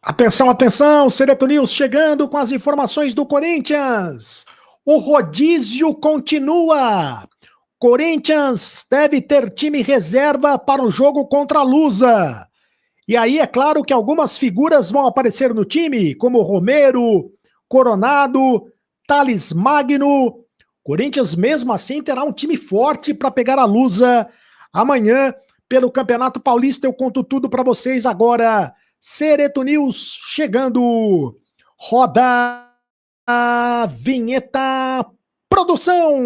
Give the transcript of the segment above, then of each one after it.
Atenção, atenção, Sereto News chegando com as informações do Corinthians. O rodízio continua. Corinthians deve ter time reserva para o jogo contra a Lusa. E aí é claro que algumas figuras vão aparecer no time, como Romero, Coronado, Thales Magno. Corinthians mesmo assim terá um time forte para pegar a Lusa amanhã pelo Campeonato Paulista. Eu conto tudo para vocês agora. Sereto News chegando. Roda a vinheta, produção.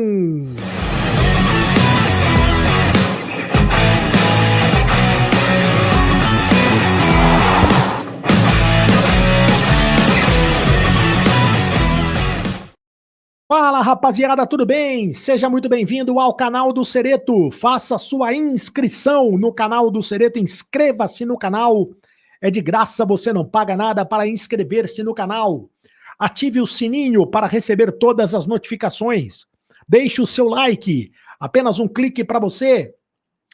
Fala, rapaziada, tudo bem? Seja muito bem-vindo ao canal do Sereto. Faça sua inscrição no canal do Sereto, inscreva-se no canal. É de graça, você não paga nada para inscrever-se no canal. Ative o sininho para receber todas as notificações. Deixe o seu like, apenas um clique para você,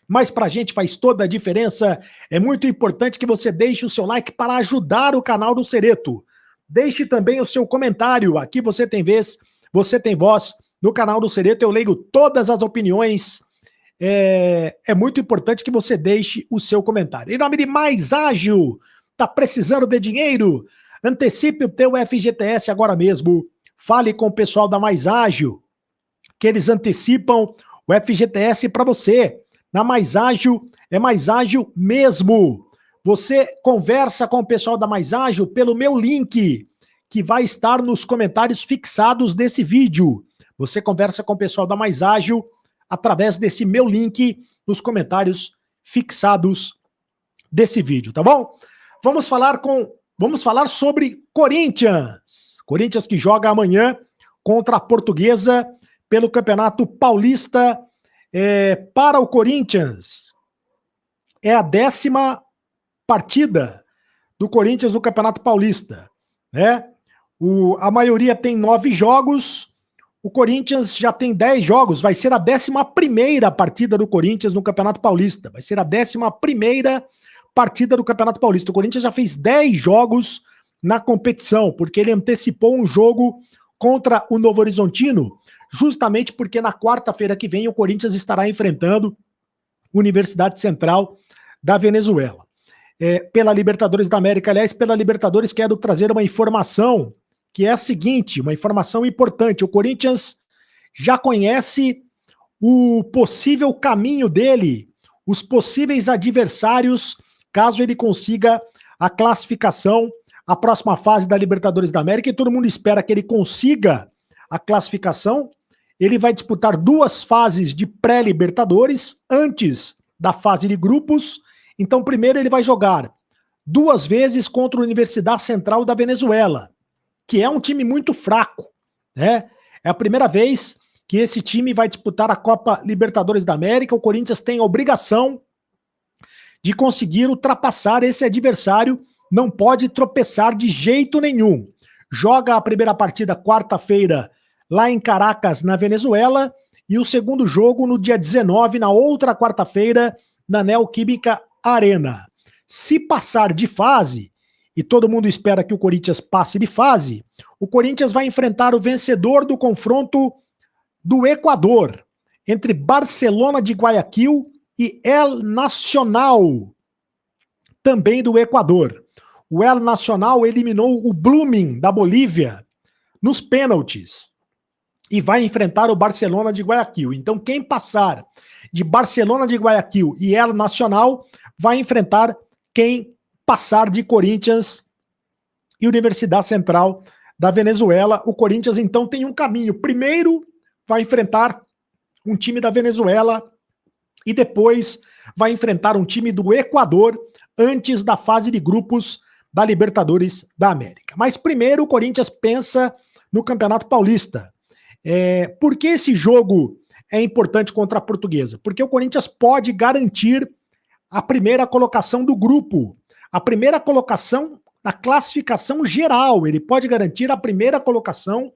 mas para a gente faz toda a diferença. É muito importante que você deixe o seu like para ajudar o canal do Sereto. Deixe também o seu comentário, aqui você tem vez, você tem voz no canal do Sereto, eu leio todas as opiniões. É muito importante que você deixe o seu comentário. Em nome de Mais Ágil, tá precisando de dinheiro? Antecipe o teu FGTS agora mesmo. Fale com o pessoal da Mais Ágil, que eles antecipam o FGTS para você. Na Mais Ágil, é Mais Ágil mesmo. Você conversa com o pessoal da Mais Ágil pelo meu link, que vai estar nos comentários fixados desse vídeo. Você conversa com o pessoal da Mais Ágil através desse meu link nos comentários fixados desse vídeo, tá bom? Vamos falar sobre Corinthians. Corinthians que joga amanhã contra a Portuguesa pelo Campeonato Paulista. Para o Corinthians, é a 10ª partida do Corinthians no Campeonato Paulista, né? A maioria tem 9 jogos. O Corinthians já tem 10 jogos, vai ser a 11ª partida do Corinthians no Campeonato Paulista. Vai ser a 11ª partida do Campeonato Paulista. O Corinthians já fez 10 jogos na competição, porque ele antecipou um jogo contra o Novo Horizontino, justamente porque na quarta-feira que vem o Corinthians estará enfrentando a Universidade Central da Venezuela. Pela Libertadores da América, aliás, pela Libertadores, quero trazer uma informação que é a seguinte, uma informação importante. O Corinthians já conhece o possível caminho dele, os possíveis adversários, caso ele consiga a classificação à próxima fase da Libertadores da América, e todo mundo espera que ele consiga a classificação. Ele vai disputar 2 fases de pré-Libertadores antes da fase de grupos. Então, primeiro ele vai jogar 2 vezes contra a Universidade Central da Venezuela, que é um time muito fraco, né? É a primeira vez que esse time vai disputar a Copa Libertadores da América. O Corinthians tem a obrigação de conseguir ultrapassar esse adversário, não pode tropeçar de jeito nenhum. Joga a primeira partida quarta-feira lá em Caracas, na Venezuela, e o segundo jogo no dia 19, na outra quarta-feira, na Neoquímica Arena. Se passar de fase, e todo mundo espera que o Corinthians passe de fase, o Corinthians vai enfrentar o vencedor do confronto do Equador, entre Barcelona de Guayaquil e El Nacional, também do Equador. O El Nacional eliminou o Blooming da Bolívia nos pênaltis e vai enfrentar o Barcelona de Guayaquil. Então quem passar de Barcelona de Guayaquil e El Nacional vai enfrentar quem passar de Corinthians e Universidade Central da Venezuela. O Corinthians, então, tem um caminho. Primeiro, vai enfrentar um time da Venezuela e depois vai enfrentar um time do Equador antes da fase de grupos da Libertadores da América. Mas primeiro, o Corinthians pensa no Campeonato Paulista. Por que esse jogo é importante contra a Portuguesa? Porque o Corinthians pode garantir a primeira colocação do grupo. A primeira colocação na classificação geral. Ele pode garantir a primeira colocação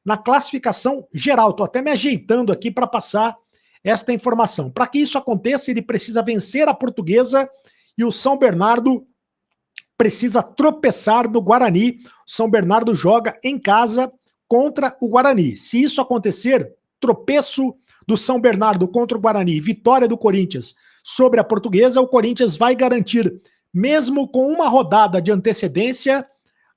na classificação geral. Estou até me ajeitando aqui para passar esta informação. Para que isso aconteça, ele precisa vencer a Portuguesa e o São Bernardo precisa tropeçar no Guarani. São Bernardo joga em casa contra o Guarani. Se isso acontecer, tropeço do São Bernardo contra o Guarani, vitória do Corinthians sobre a Portuguesa, o Corinthians vai garantir, mesmo com uma rodada de antecedência,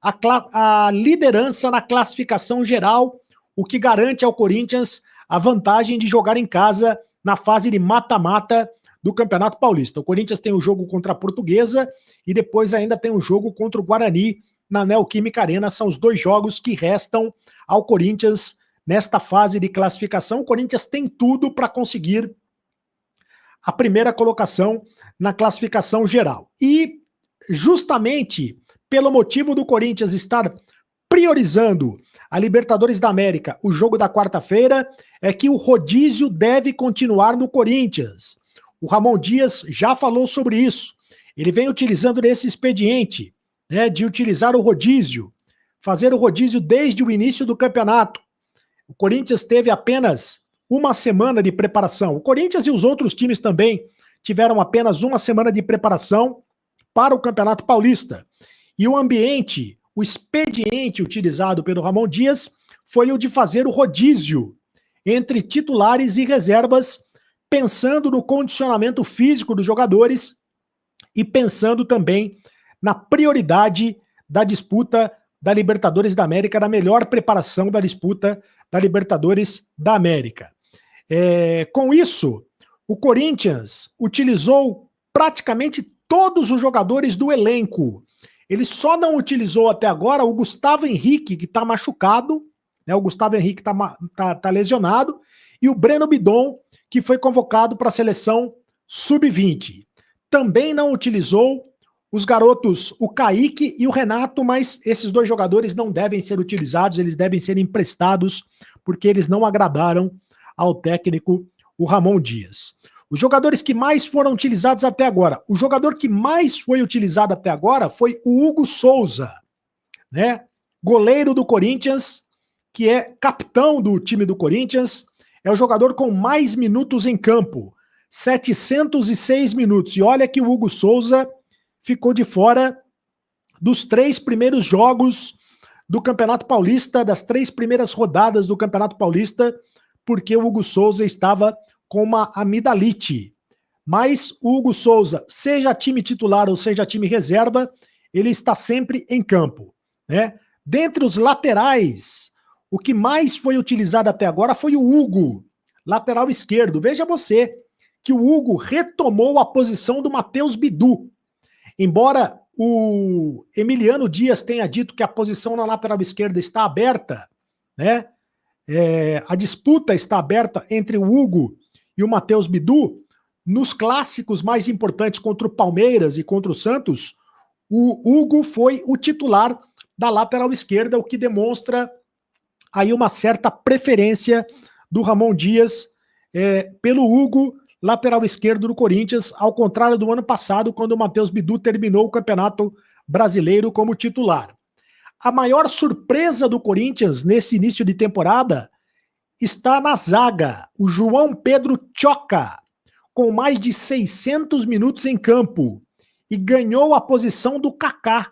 a liderança na classificação geral, o que garante ao Corinthians a vantagem de jogar em casa na fase de mata-mata do Campeonato Paulista. O Corinthians tem o jogo contra a Portuguesa e depois ainda tem o jogo contra o Guarani na Neoquímica Arena. São os 2 jogos que restam ao Corinthians nesta fase de classificação. O Corinthians tem tudo para conseguir a primeira colocação na classificação geral. E justamente pelo motivo do Corinthians estar priorizando a Libertadores da América, o jogo da quarta-feira, é que o rodízio deve continuar no Corinthians. O Ramon Dias já falou sobre isso. Ele vem utilizando esse expediente, né, de utilizar o rodízio, fazer o rodízio desde o início do campeonato. O Corinthians teve apenas uma semana de preparação. O Corinthians e os outros times também tiveram apenas uma semana de preparação para o Campeonato Paulista. E o ambiente, o expediente utilizado pelo Ramon Dias foi o de fazer o rodízio entre titulares e reservas, pensando no condicionamento físico dos jogadores e pensando também na prioridade da disputa da Libertadores da América, da melhor preparação da disputa da Libertadores da América. Com isso, o Corinthians utilizou praticamente todos os jogadores do elenco. Ele só não utilizou até agora o Gustavo Henrique, que está machucado, né? O Gustavo Henrique tá lesionado, e o Breno Bidon, que foi convocado para a seleção sub-20. Também não utilizou os garotos, o Kaique e o Renato, mas esses 2 jogadores não devem ser utilizados, eles devem ser emprestados, porque eles não agradaram ao técnico, o Ramon Dias. Os jogadores que mais foram utilizados até agora, o jogador que mais foi utilizado até agora foi o Hugo Souza, né? Goleiro do Corinthians, que é capitão do time do Corinthians, é o jogador com mais minutos em campo, 706 minutos. E olha que o Hugo Souza ficou de fora dos 3 primeiros jogos do Campeonato Paulista, das 3 primeiras rodadas do Campeonato Paulista, porque o Hugo Souza estava com uma amidalite. Mas o Hugo Souza, seja time titular ou seja time reserva, ele está sempre em campo, né? Dentre os laterais, o que mais foi utilizado até agora foi o Hugo, lateral esquerdo. Veja você que o Hugo retomou a posição do Matheus Bidu. Embora o Emiliano Dias tenha dito que a posição na lateral esquerda está aberta, né? A disputa está aberta entre o Hugo e o Matheus Bidu. Nos clássicos mais importantes contra o Palmeiras e contra o Santos, o Hugo foi o titular da lateral esquerda, o que demonstra aí uma certa preferência do Ramon Dias pelo Hugo, lateral esquerdo do Corinthians, ao contrário do ano passado, quando o Matheus Bidu terminou o Campeonato Brasileiro como titular. A maior surpresa do Corinthians nesse início de temporada está na zaga, o João Pedro Tchoca, com mais de 600 minutos em campo, e ganhou a posição do Kaká.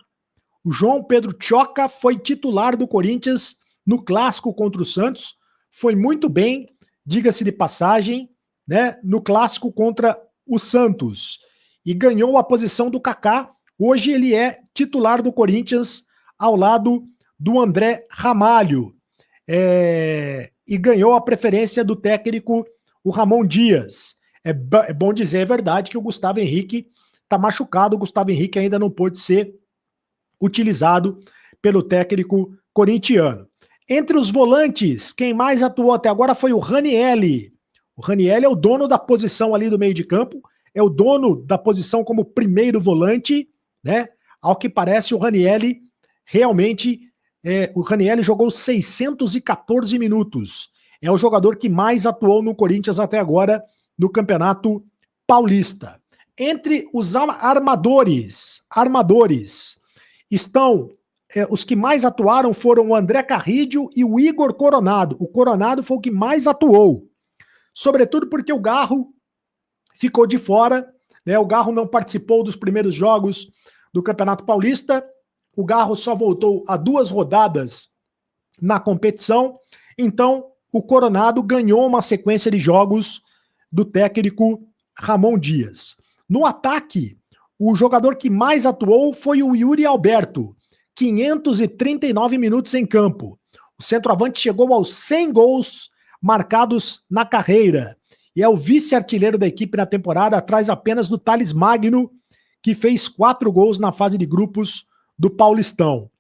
O João Pedro Tchoca foi titular do Corinthians no clássico contra o Santos, foi muito bem, diga-se de passagem, né, no clássico contra o Santos, e ganhou a posição do Kaká. Hoje ele é titular do Corinthians ao lado do André Ramalho, e ganhou a preferência do técnico, o Ramon Dias. É bom dizer, é verdade, que o Gustavo Henrique está machucado, o Gustavo Henrique ainda não pôde ser utilizado pelo técnico corintiano. Entre os volantes, quem mais atuou até agora foi o Ranielli. O Ranielli é o dono da posição ali do meio de campo, é o dono da posição como primeiro volante, né? Ao que parece, o Ranielli realmente, o Ranielli jogou 614 minutos. É o jogador que mais atuou no Corinthians até agora no Campeonato Paulista. Entre os armadores estão os que mais atuaram foram o André Carrídio e o Igor Coronado. O Coronado foi o que mais atuou, sobretudo porque o Garro ficou de fora, né? O Garro não participou dos primeiros jogos do Campeonato Paulista. O Garro só voltou a 2 rodadas na competição, então o Coronado ganhou uma sequência de jogos do técnico Ramon Dias. No ataque, o jogador que mais atuou foi o Yuri Alberto, 539 minutos em campo. O centroavante chegou aos 100 gols marcados na carreira e é o vice-artilheiro da equipe na temporada, atrás apenas do Thales Magno, que fez 4 gols na fase de grupos do Paulistão.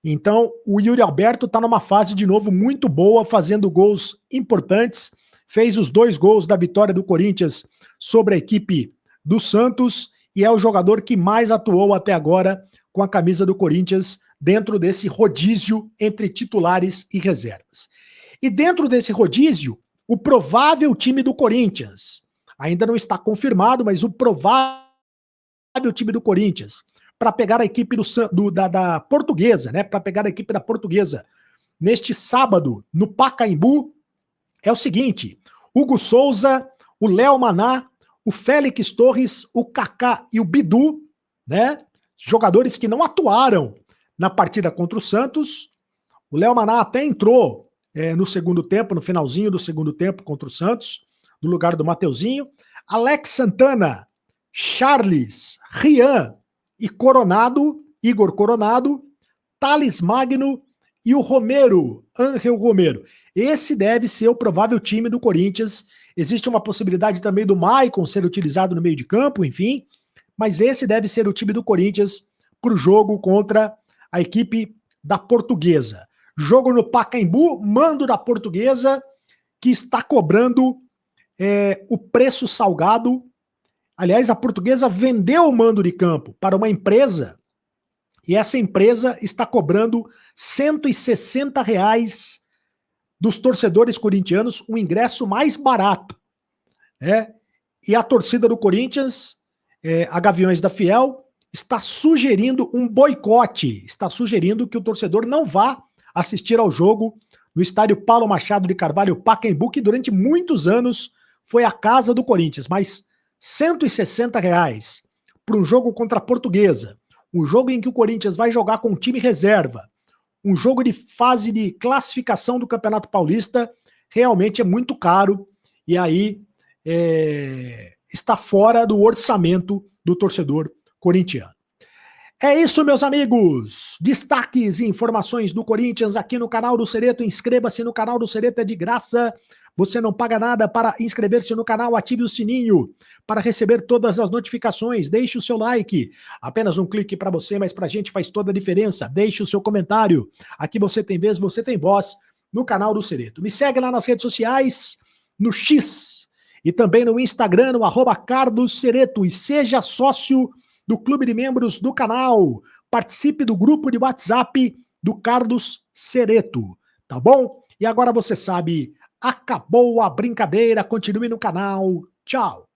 Então, o Yuri Alberto está numa fase de novo muito boa, fazendo gols importantes. Fez os 2 gols da vitória do Corinthians sobre a equipe do Santos e é o jogador que mais atuou até agora com a camisa do Corinthians dentro desse rodízio entre titulares e reservas. E dentro desse rodízio, o provável time do Corinthians, ainda não está confirmado, mas o provável time do Corinthians, para pegar a equipe da Portuguesa, né? Para pegar a equipe da Portuguesa neste sábado, no Pacaembu, é o seguinte: Hugo Souza, o Léo Maná, o Félix Torres, o Kaká e o Bidu, né? Jogadores que não atuaram na partida contra o Santos. O Léo Maná até entrou no segundo tempo, no finalzinho do segundo tempo contra o Santos, no lugar do Mateuzinho. Alex Santana, Charles, Rian e Coronado, Igor Coronado, Thales Magno e o Romero, Ángel Romero. Esse deve ser o provável time do Corinthians. Existe uma possibilidade também do Maicon ser utilizado no meio de campo, enfim. Mas esse deve ser o time do Corinthians para o jogo contra a equipe da Portuguesa. Jogo no Pacaembu, mando da Portuguesa, que está cobrando o preço salgado. Aliás, a Portuguesa vendeu o mando de campo para uma empresa e essa empresa está cobrando R$160 dos torcedores corintianos, o ingresso mais barato. E a torcida do Corinthians, a Gaviões da Fiel, está sugerindo um boicote, está sugerindo que o torcedor não vá assistir ao jogo no estádio Paulo Machado de Carvalho, Pacaembu, que durante muitos anos foi a casa do Corinthians, mas R$160 para um jogo contra a Portuguesa, um jogo em que o Corinthians vai jogar com time reserva, um jogo de fase de classificação do Campeonato Paulista, realmente é muito caro e aí está fora do orçamento do torcedor corintiano. É isso, meus amigos. Destaques e informações do Corinthians aqui no canal do Cereto. Inscreva-se no canal do Cereto, é de graça. Você não paga nada para inscrever-se no canal, ative o sininho para receber todas as notificações. Deixe o seu like. Apenas um clique para você, mas para a gente faz toda a diferença. Deixe o seu comentário. Aqui você tem vez, você tem voz no canal do Cereto. Me segue lá nas redes sociais, no X e também no Instagram, no @CardosCereto, e seja sócio do clube de membros do canal. Participe do grupo de WhatsApp do Carlos Cereto, tá bom? E agora você sabe, acabou a brincadeira, continue no canal. Tchau!